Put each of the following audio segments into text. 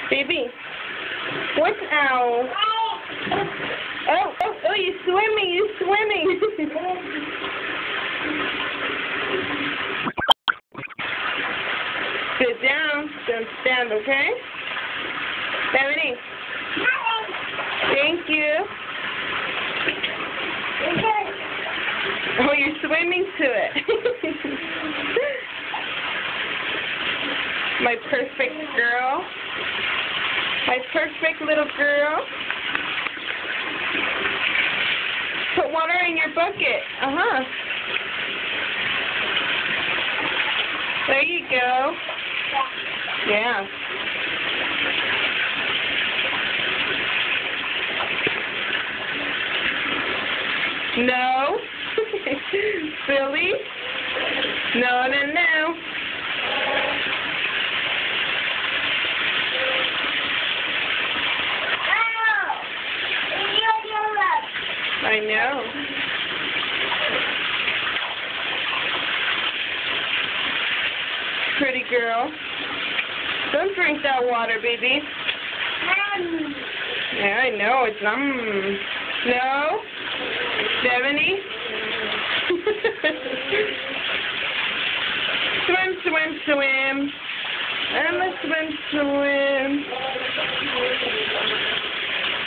Baby, what's ow? Oh, you're swimming. Sit down, don't stand, okay? Stephanie. Thank you. Oh, you're swimming to it. My perfect girl. My perfect little girl. Put water in your bucket. Uh-huh. There you go. Yeah. No. Silly. No. I know. Pretty girl. Don't drink that water, baby. Yeah, I know. It's No. 70. Swim. Emma, swim.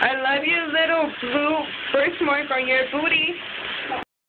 I love you, little blue birthmark on your booty.